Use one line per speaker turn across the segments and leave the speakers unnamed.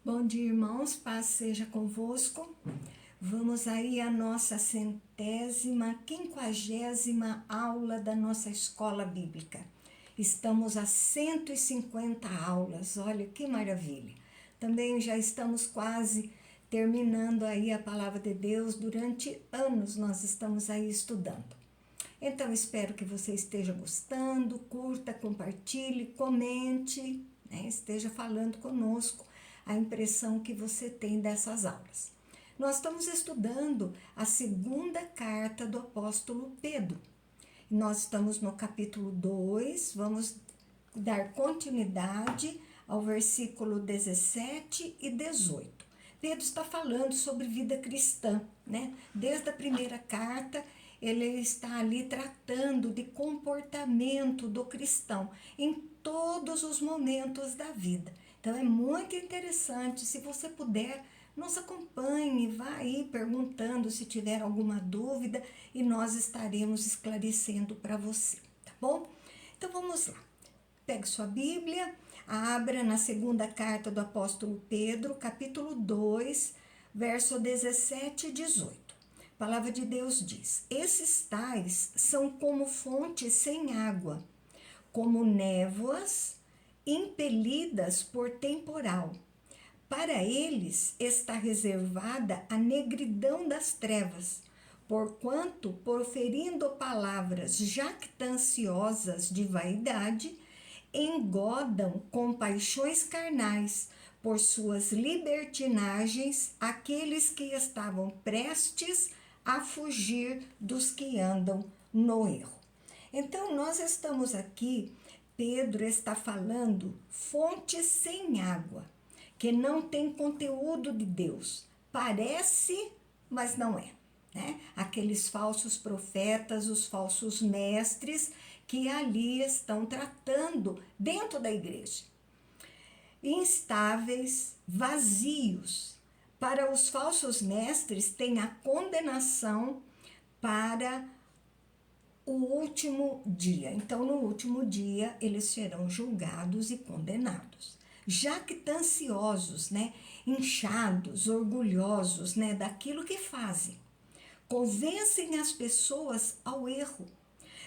Bom dia, irmãos, paz seja convosco. Vamos aí à nossa 150ª aula da nossa escola bíblica. Estamos a 150 aulas, olha que maravilha. Também já estamos quase terminando aí a palavra de Deus. Durante anos nós estamos aí estudando. Então espero que você esteja gostando, curta, compartilhe, comente, né? Esteja falando conosco a impressão que você tem dessas aulas. Nós estamos estudando a segunda carta do apóstolo Pedro. Nós estamos no capítulo 2, vamos dar continuidade ao versículo 17 e 18. Pedro está falando sobre vida cristã, né? Desde a primeira carta, ele está ali tratando de comportamento do cristão em todos os momentos da vida. Então é muito interessante, se você puder, nos acompanhe, vá aí perguntando se tiver alguma dúvida e nós estaremos esclarecendo para você, tá bom? Então vamos lá. Pegue sua Bíblia, abra na segunda carta do apóstolo Pedro, capítulo 2, verso 17 e 18. A palavra de Deus diz: esses tais são como fontes sem água, como névoas impelidas por temporal. Para eles está reservada a negridão das trevas, porquanto, proferindo palavras jactanciosas de vaidade, engodam com paixões carnais, por suas libertinagens, aqueles que estavam prestes a fugir dos que andam no erro. Então, nós estamos aqui, Pedro está falando fontes sem água, que não tem conteúdo de Deus. Parece, mas não é. Né? Aqueles falsos profetas, os falsos mestres que ali estão tratando dentro da igreja. Instáveis, vazios. Para os falsos mestres tem a condenação para o último dia. Então, no último dia, eles serão julgados e condenados. Jactanciosos, né? Inchados, orgulhosos, né? Daquilo que fazem. Convencem as pessoas ao erro.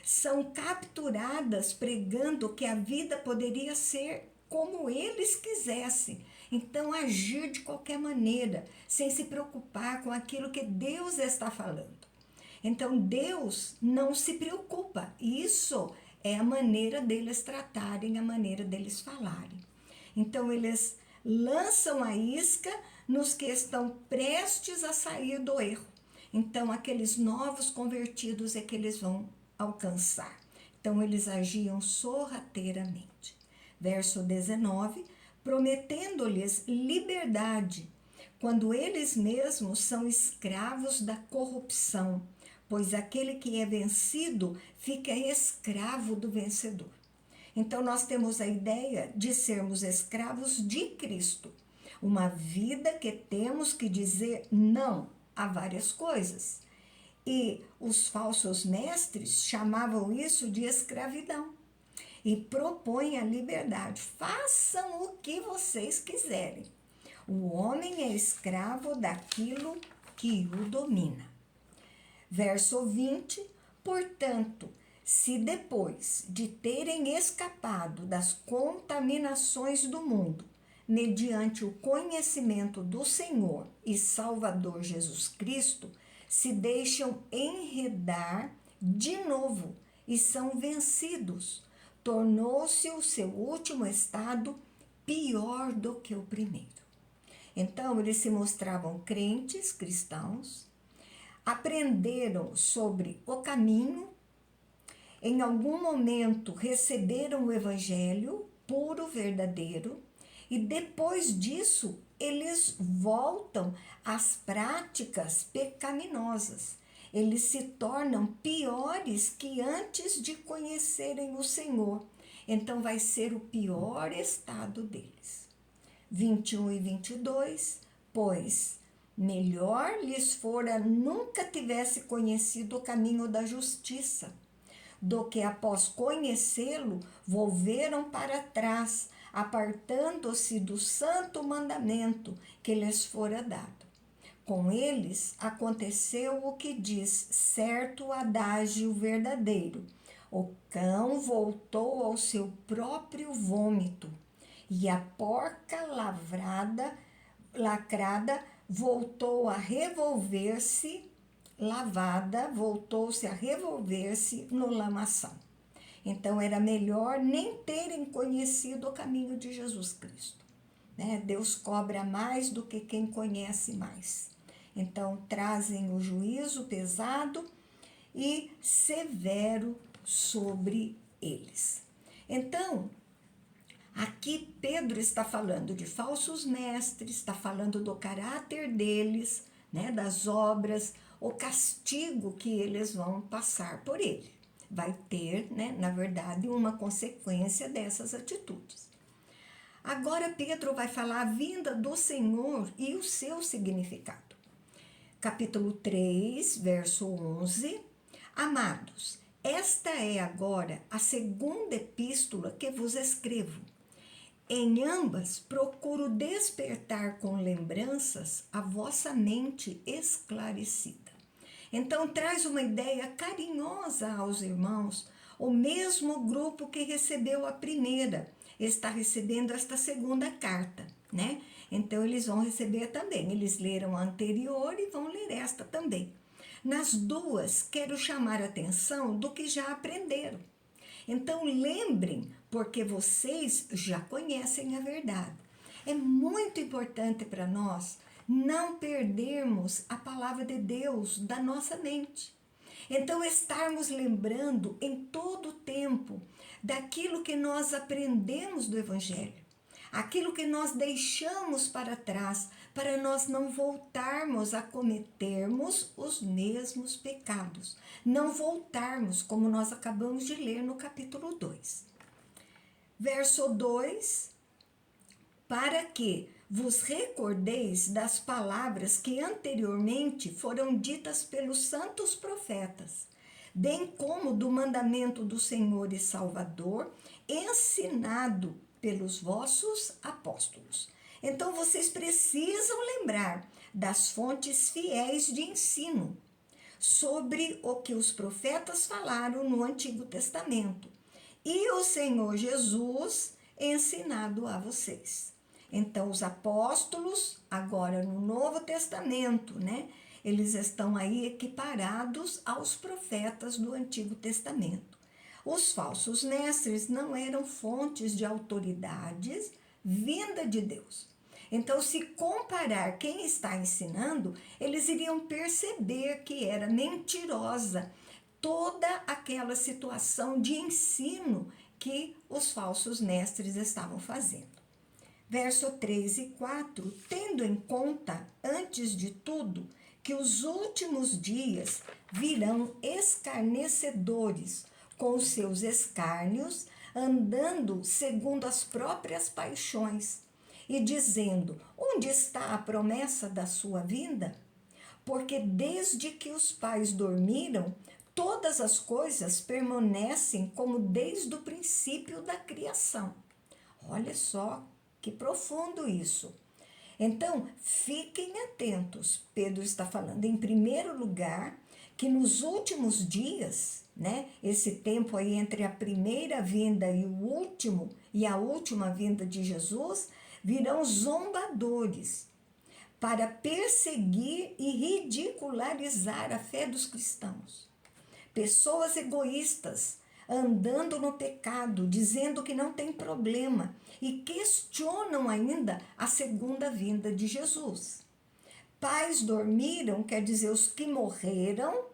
São capturadas pregando que a vida poderia ser como eles quisessem. Então, agir de qualquer maneira, sem se preocupar com aquilo que Deus está falando. Então, Deus não se preocupa. Isso é a maneira deles tratarem, a maneira deles falarem. Então, eles lançam a isca nos que estão prestes a sair do erro. Então, aqueles novos convertidos é que eles vão alcançar. Então, eles agiam sorrateiramente. Verso 19, prometendo-lhes liberdade, quando eles mesmos são escravos da corrupção, pois aquele que é vencido fica escravo do vencedor. Então, nós temos a ideia de sermos escravos de Cristo, uma vida que temos que dizer não a várias coisas. E os falsos mestres chamavam isso de escravidão e propõem a liberdade. Façam o que vocês quiserem. O homem é escravo daquilo que o domina. Verso 20, portanto, se depois de terem escapado das contaminações do mundo, mediante o conhecimento do Senhor e Salvador Jesus Cristo, se deixam enredar de novo e são vencidos, tornou-se o seu último estado pior do que o primeiro. Então, eles se mostravam crentes, cristãos, aprenderam sobre o caminho, em algum momento receberam o evangelho puro, verdadeiro, e depois disso eles voltam às práticas pecaminosas. Eles se tornam piores que antes de conhecerem o Senhor. Então vai ser o pior estado deles. 21 e 22, pois melhor lhes fora nunca tivesse conhecido o caminho da justiça, do que após conhecê-lo, volveram para trás, apartando-se do santo mandamento que lhes fora dado. Com eles aconteceu o que diz certo adágio verdadeiro: o cão voltou ao seu próprio vômito, e a porca lacrada voltou a revolver-se, voltou-se a revolver-se no lamaçal. Então era melhor nem terem conhecido o caminho de Jesus Cristo, né? Deus cobra mais do que quem conhece mais. Então trazem o juízo pesado e severo sobre eles. Então, aqui Pedro está falando de falsos mestres, está falando do caráter deles, né, das obras, o castigo que eles vão passar por ele. Vai ter, né, na verdade, uma consequência dessas atitudes. Agora Pedro vai falar a vinda do Senhor e o seu significado. Capítulo 3, verso 11. Amados, esta é agora a segunda epístola que vos escrevo. Em ambas procuro despertar com lembranças a vossa mente esclarecida. Então traz uma ideia carinhosa aos irmãos. O mesmo grupo que recebeu a primeira está recebendo esta segunda carta, né? Então eles vão receber também. Eles leram a anterior e vão ler esta também. Nas duas, quero chamar a atenção do que já aprenderam. Então lembrem, porque vocês já conhecem a verdade. É muito importante para nós não perdermos a palavra de Deus da nossa mente. Então estarmos lembrando em todo o tempo daquilo que nós aprendemos do Evangelho, aquilo que nós deixamos para trás, para nós não voltarmos a cometermos os mesmos pecados, não voltarmos, como nós acabamos de ler no capítulo 2. Verso 2, para que vos recordeis das palavras que anteriormente foram ditas pelos santos profetas, bem como do mandamento do Senhor e Salvador, ensinado pelos vossos apóstolos. Então vocês precisam lembrar das fontes fiéis de ensino sobre o que os profetas falaram no Antigo Testamento e o Senhor Jesus ensinado a vocês. Então os apóstolos, agora no Novo Testamento, né? Eles estão aí equiparados aos profetas do Antigo Testamento. Os falsos mestres não eram fontes de autoridades vinda de Deus. Então, se comparar quem está ensinando, eles iriam perceber que era mentirosa toda aquela situação de ensino que os falsos mestres estavam fazendo. Verso 3 e 4, tendo em conta, antes de tudo, que os últimos dias virão escarnecedores, com os seus escárnios, andando segundo as próprias paixões, e dizendo: onde está a promessa da sua vinda? Porque desde que os pais dormiram, todas as coisas permanecem como desde o princípio da criação. Olha só que profundo isso. Então, fiquem atentos. Pedro está falando, em primeiro lugar, que nos últimos dias, né, esse tempo aí entre a primeira vinda e a última vinda de Jesus, virão zombadores para perseguir e ridicularizar a fé dos cristãos. Pessoas egoístas, andando no pecado, dizendo que não tem problema e questionam ainda a segunda vinda de Jesus. Pais dormiram, quer dizer, os que morreram,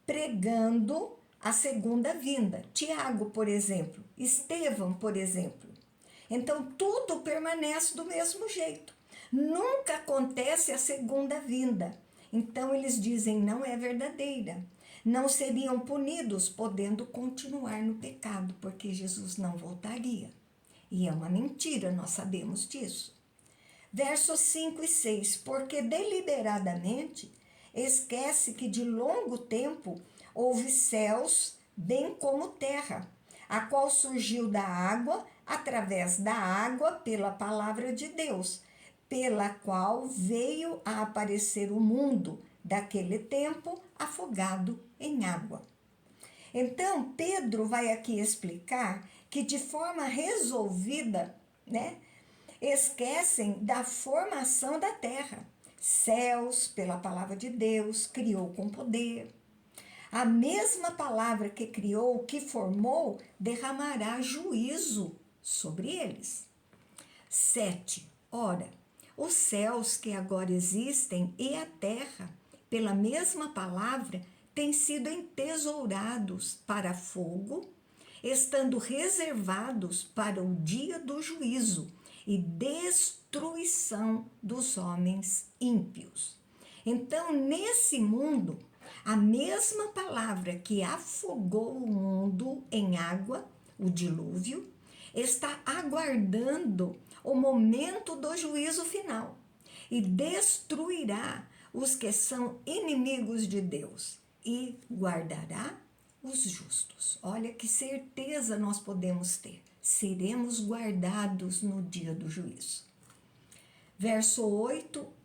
pregando a segunda vinda. Tiago, por exemplo, Estevão, por exemplo. Então, tudo permanece do mesmo jeito. Nunca acontece a segunda vinda. Então, eles dizem, não é verdadeira. Não seriam punidos, podendo continuar no pecado, porque Jesus não voltaria. E é uma mentira, nós sabemos disso. Versos 5 e 6, porque deliberadamente esquece que de longo tempo houve céus, bem como terra, a qual surgiu da água, através da água pela palavra de Deus, pela qual veio a aparecer o mundo daquele tempo afogado em água. Então, Pedro vai aqui explicar que de forma resolvida, né, esquecem da formação da terra. Céus, pela palavra de Deus, criou com poder. A mesma palavra que criou, que formou, derramará juízo sobre eles. 7. Ora, os céus que agora existem e a terra, pela mesma palavra, têm sido entesourados para fogo, estando reservados para o dia do juízo e destruição dos homens ímpios. Então, nesse mundo, a mesma palavra que afogou o mundo em água, o dilúvio, está aguardando o momento do juízo final e destruirá os que são inimigos de Deus e guardará os justos. Olha que certeza nós podemos ter. Seremos guardados no dia do juízo. Verso 8.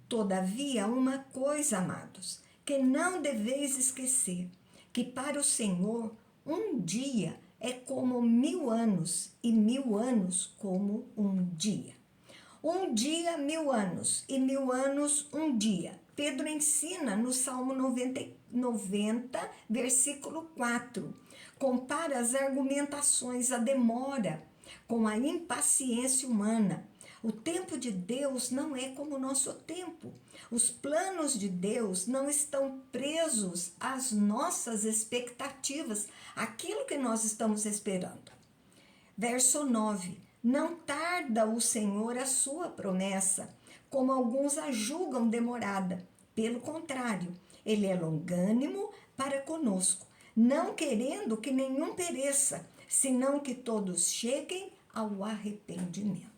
Todavia, uma coisa, amados, que não deveis esquecer, que para o Senhor um dia é como 1000 anos, e 1000 anos como um dia. Um dia, 1000 anos, e 1000 anos, um dia. Pedro ensina no Salmo 90, versículo 4. Compara as argumentações, a demora, com a impaciência humana. O tempo de Deus não é como o nosso tempo. Os planos de Deus não estão presos às nossas expectativas, aquilo que nós estamos esperando. Verso 9. Não tarda o Senhor a sua promessa, como alguns a julgam demorada. Pelo contrário, ele é longânimo para conosco, não querendo que nenhum pereça, senão que todos cheguem ao arrependimento.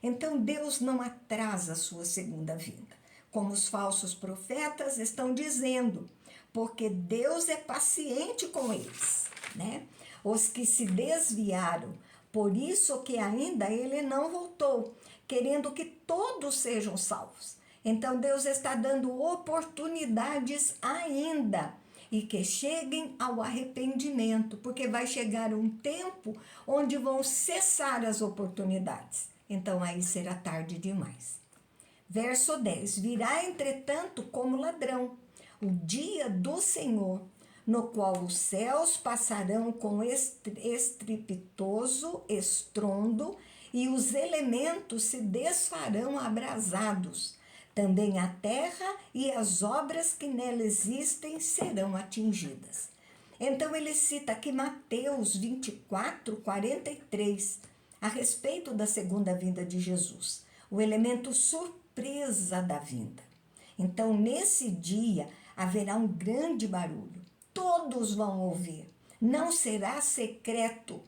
Então, Deus não atrasa a sua segunda vinda, como os falsos profetas estão dizendo, porque Deus é paciente com eles, né? Os que se desviaram, por isso que ainda ele não voltou, querendo que todos sejam salvos. Então, Deus está dando oportunidades ainda e que cheguem ao arrependimento, porque vai chegar um tempo onde vão cessar as oportunidades. Então, aí será tarde demais. Verso 10. Virá, entretanto, como ladrão, o dia do Senhor, no qual os céus passarão com estrepitoso estrondo e os elementos se desfarão abrasados. Também a terra e as obras que nela existem serão atingidas. Então ele cita aqui Mateus 24, 43, a respeito da segunda vinda de Jesus, o elemento surpresa da vinda. Então, nesse dia, haverá um grande barulho, todos vão ouvir, não será secreto.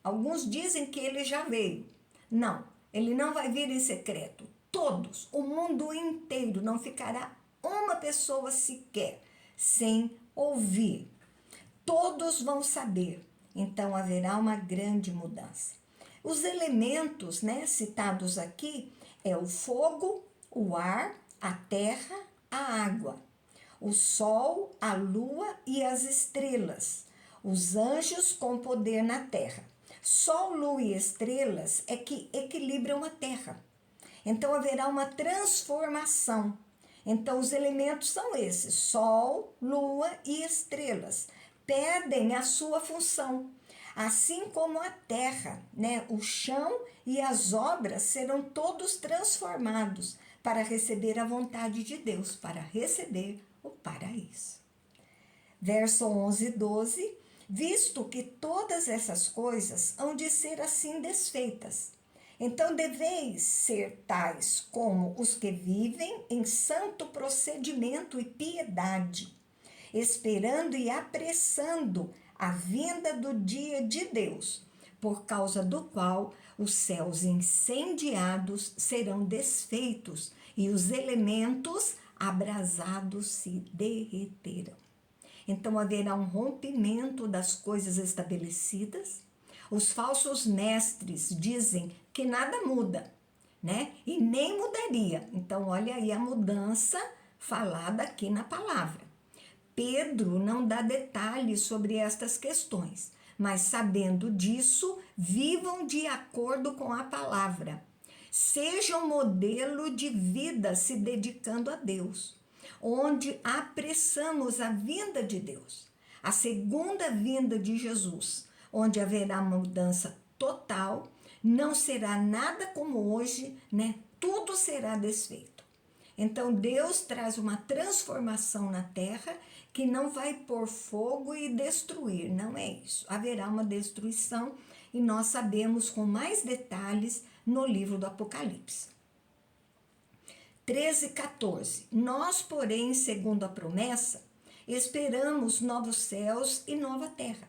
Alguns dizem que ele já veio. Não, ele não vai vir em secreto. Todos, o mundo inteiro, não ficará uma pessoa sequer sem ouvir. Todos vão saber. Então, haverá uma grande mudança. Os elementos, né, citados aqui é o fogo, o ar, a terra, a água, o sol, a lua e as estrelas, os anjos com poder na terra. Sol, lua e estrelas é que equilibram a terra. Então haverá uma transformação. Então os elementos são esses: sol, lua e estrelas. Perdem a sua função. Assim como a terra, né? O chão e as obras serão todos transformados para receber a vontade de Deus, para receber o paraíso. Verso 11 e 12. Visto que todas essas coisas hão de ser assim desfeitas, então deveis ser tais como os que vivem em santo procedimento e piedade, esperando e apressando a vinda do dia de Deus, por causa do qual os céus incendiados serão desfeitos e os elementos abrasados se derreterão. Então haverá um rompimento das coisas estabelecidas, Os falsos mestres dizem que nada muda, né? E nem mudaria. Então, olha aí a mudança falada aqui na palavra. Pedro não dá detalhes sobre estas questões, mas sabendo disso, vivam de acordo com a palavra. Sejam modelo de vida se dedicando a Deus, onde apressamos a vinda de Deus, a segunda vinda de Jesus, onde haverá uma mudança total, não será nada como hoje, né? Tudo será desfeito. Então Deus traz uma transformação na terra que não vai pôr fogo e destruir, não é isso. Haverá uma destruição e nós sabemos com mais detalhes no livro do Apocalipse. 13:14. Nós, porém, segundo a promessa, esperamos novos céus e nova terra,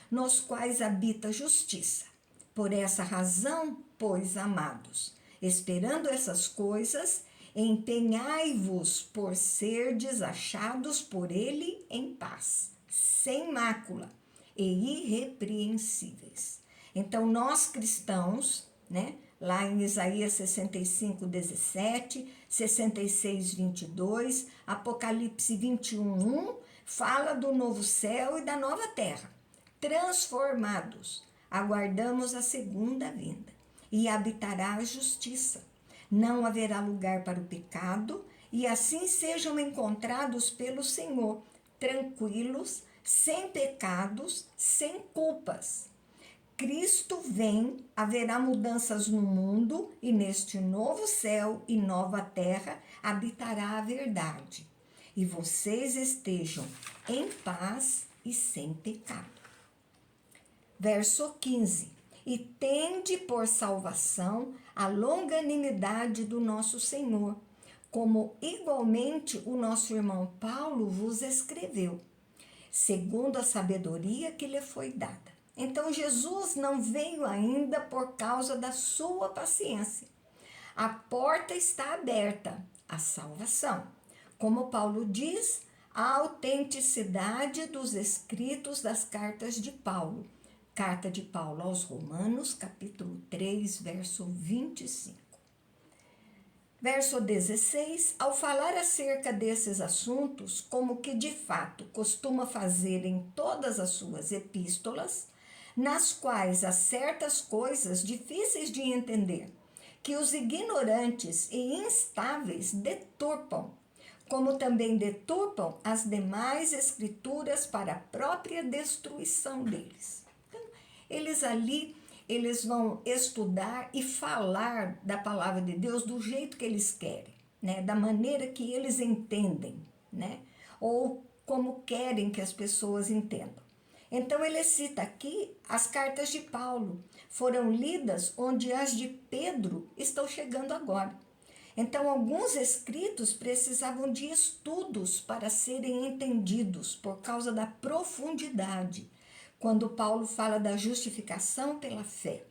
nos quais habita a justiça. Por essa razão, pois, amados, esperando essas coisas, empenhai-vos por serdes achados por ele em paz, sem mácula e irrepreensíveis. Então, nós cristãos, né? Lá em Isaías 65:17, 66:22, Apocalipse 21:1, fala do novo céu e da nova terra. Transformados, aguardamos a segunda vinda e habitará a justiça. Não haverá lugar para o pecado e assim sejam encontrados pelo Senhor, tranquilos, sem pecados, sem culpas. Cristo vem, haverá mudanças no mundo e neste novo céu e nova terra habitará a verdade. E vocês estejam em paz e sem pecado. Verso 15. E tende por salvação a longanimidade do nosso Senhor, como igualmente o nosso irmão Paulo vos escreveu, segundo a sabedoria que lhe foi dada. Então, Jesus não veio ainda por causa da sua paciência. A porta está aberta à salvação. Como Paulo diz, a autenticidade dos escritos das cartas de Paulo. Carta de Paulo aos Romanos, capítulo 3, verso 25. Verso 16, ao falar acerca desses assuntos, como que de fato costuma fazer em todas as suas epístolas, nas quais há certas coisas difíceis de entender, que os ignorantes e instáveis deturpam, como também deturpam as demais escrituras para a própria destruição deles. Então, eles vão estudar e falar da palavra de Deus do jeito que eles querem, né? Da maneira que eles entendem, né? Ou como querem que as pessoas entendam. Então, ele cita aqui as cartas de Paulo. Foram lidas onde as de Pedro estão chegando agora. Então, alguns escritos precisavam de estudos para serem entendidos por causa da profundidade, quando Paulo fala da justificação pela fé,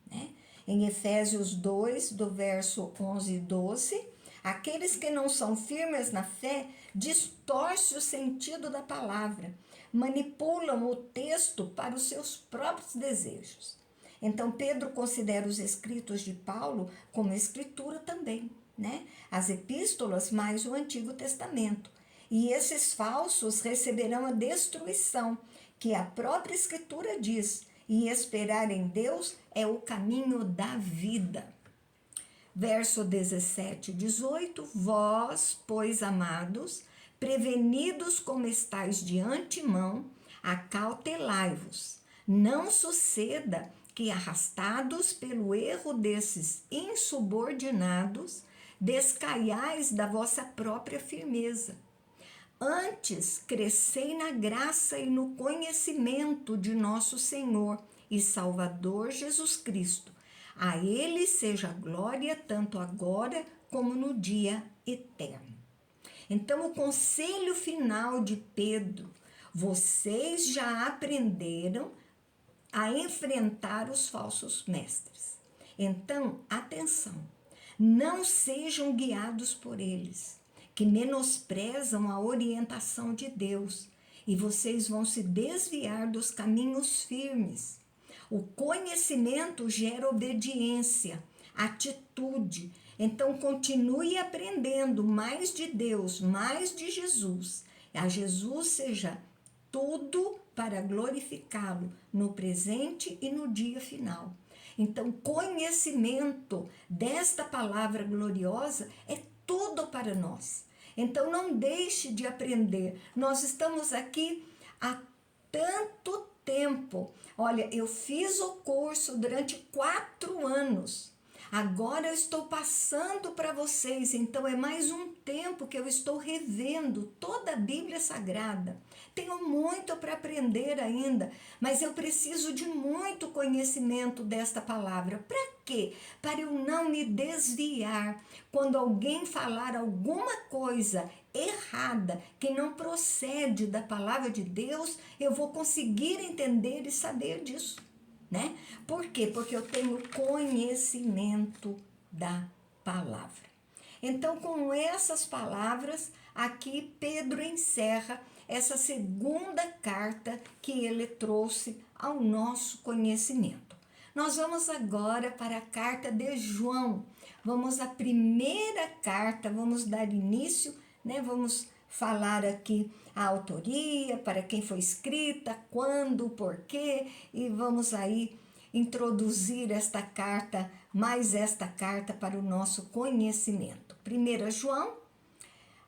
né? Em Efésios 2, do verso 11 e 12, aqueles que não são firmes na fé distorcem o sentido da palavra, manipulam o texto para os seus próprios desejos. Então, Pedro considera os escritos de Paulo como escritura também, né? As epístolas mais o Antigo Testamento. E esses falsos receberão a destruição, que a própria Escritura diz, e esperar em Deus é o caminho da vida. Verso 17 e 18, vós, pois, amados, prevenidos como estáis de antemão, acautelai-vos. Não suceda que, arrastados pelo erro desses insubordinados, descaiais da vossa própria firmeza. Antes, crescei na graça e no conhecimento de nosso Senhor e Salvador Jesus Cristo. A Ele seja glória tanto agora como no dia eterno. Então, o conselho final de Pedro: vocês já aprenderam a enfrentar os falsos mestres. Então, atenção, não sejam guiados por eles, que menosprezam a orientação de Deus, e vocês vão se desviar dos caminhos firmes. O conhecimento gera obediência, atitude. Então, continue aprendendo mais de Deus, mais de Jesus. A Jesus seja tudo para glorificá-lo no presente e no dia final. Então, conhecimento desta palavra gloriosa é tudo para nós. Então, não deixe de aprender. Nós estamos aqui há tanto tempo. Olha, eu fiz o curso durante 4 anos. Agora eu estou passando para vocês, então é mais um tempo que eu estou revendo toda a Bíblia Sagrada. Tenho muito para aprender ainda, mas eu preciso de muito conhecimento desta palavra. Para quê? Para eu não me desviar. Quando alguém falar alguma coisa errada, que não procede da palavra de Deus, eu vou conseguir entender e saber disso. Né? Por quê? Porque eu tenho conhecimento da palavra. Então, com essas palavras, aqui Pedro encerra essa segunda carta que ele trouxe ao nosso conhecimento. Nós vamos agora para a carta de João. Vamos à primeira carta, vamos dar início, né? Vamos falar aqui a autoria, para quem foi escrita, quando, porquê, e vamos aí introduzir esta carta, mais esta carta para o nosso conhecimento. 1 João,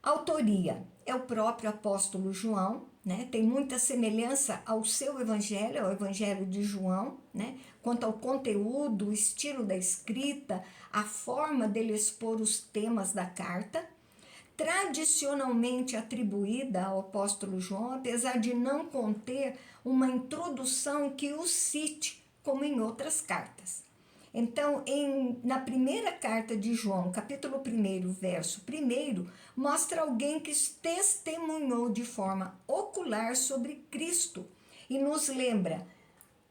autoria é o próprio apóstolo João, né? Tem muita semelhança ao seu evangelho, ao evangelho de João, né? Quanto ao conteúdo, o estilo da escrita, a forma dele expor os temas da carta, tradicionalmente atribuída ao apóstolo João, apesar de não conter uma introdução que o cite, como em outras cartas. Então, na primeira carta de João, capítulo 1, verso 1, mostra alguém que testemunhou de forma ocular sobre Cristo e nos lembra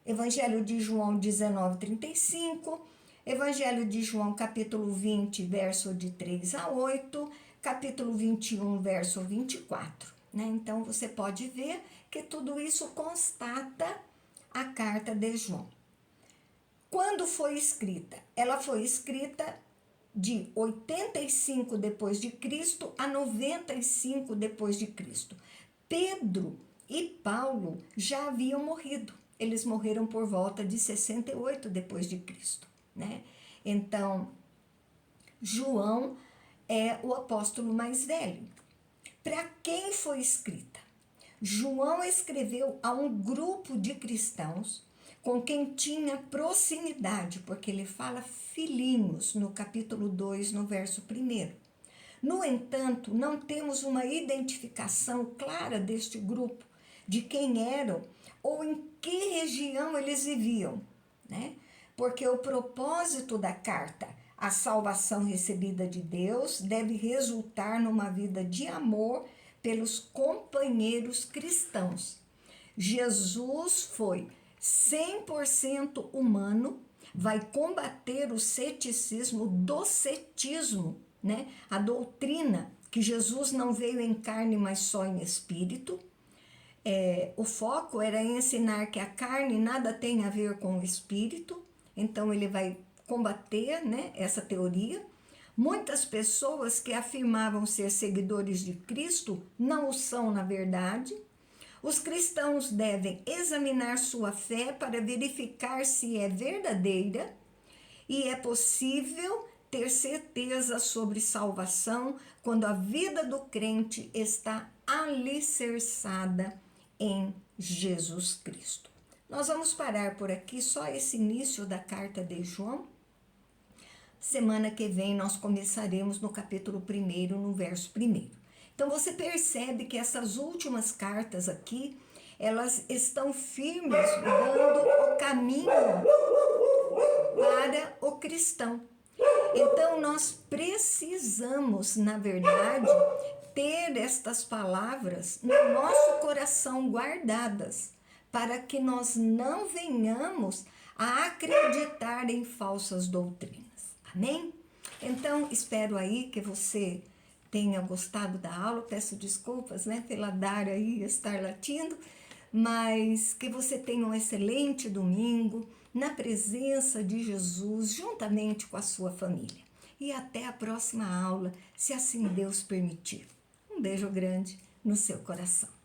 Evangelho de João 19:35, Evangelho de João capítulo 20, verso de 3 a 8, capítulo 21, verso 24. Né? Então, você pode ver que tudo isso constata a carta de João. Quando foi escrita? Ela foi escrita de 85 depois de Cristo a 95 depois de Cristo. Pedro e Paulo já haviam morrido. Eles morreram por volta de 68 depois de Cristo, né? Então, João é o apóstolo mais velho. Para quem foi escrita? João escreveu a um grupo de cristãos com quem tinha proximidade, porque ele fala filhinhos no capítulo 2, no verso 1. No entanto, não temos uma identificação clara deste grupo, de quem eram ou em que região eles viviam, né? Porque o propósito da carta, a salvação recebida de Deus, deve resultar numa vida de amor pelos companheiros cristãos. Jesus foi 100% humano, vai combater o ceticismo do cetismo, né? A doutrina que Jesus não veio em carne, mas só em espírito. O foco era ensinar que a carne nada tem a ver com o espírito, então ele vai combater, né, essa teoria. Muitas pessoas que afirmavam ser seguidores de Cristo não o são na verdade. Os cristãos devem examinar sua fé para verificar se é verdadeira e é possível ter certeza sobre salvação quando a vida do crente está alicerçada em Jesus Cristo. Nós vamos parar por aqui, só esse início da carta de João. Semana que vem nós começaremos no capítulo 1, no verso 1. Então você percebe que essas últimas cartas aqui, elas estão firmes, dando o caminho para o cristão. Então nós precisamos, na verdade, ter estas palavras no nosso coração guardadas, para que nós não venhamos a acreditar em falsas doutrinas. Amém? Então, espero aí que você tenha gostado da aula. Peço desculpas, né, pela Dara aí estar latindo, mas que você tenha um excelente domingo, na presença de Jesus, juntamente com a sua família. E até a próxima aula, se assim Deus permitir. Um beijo grande no seu coração.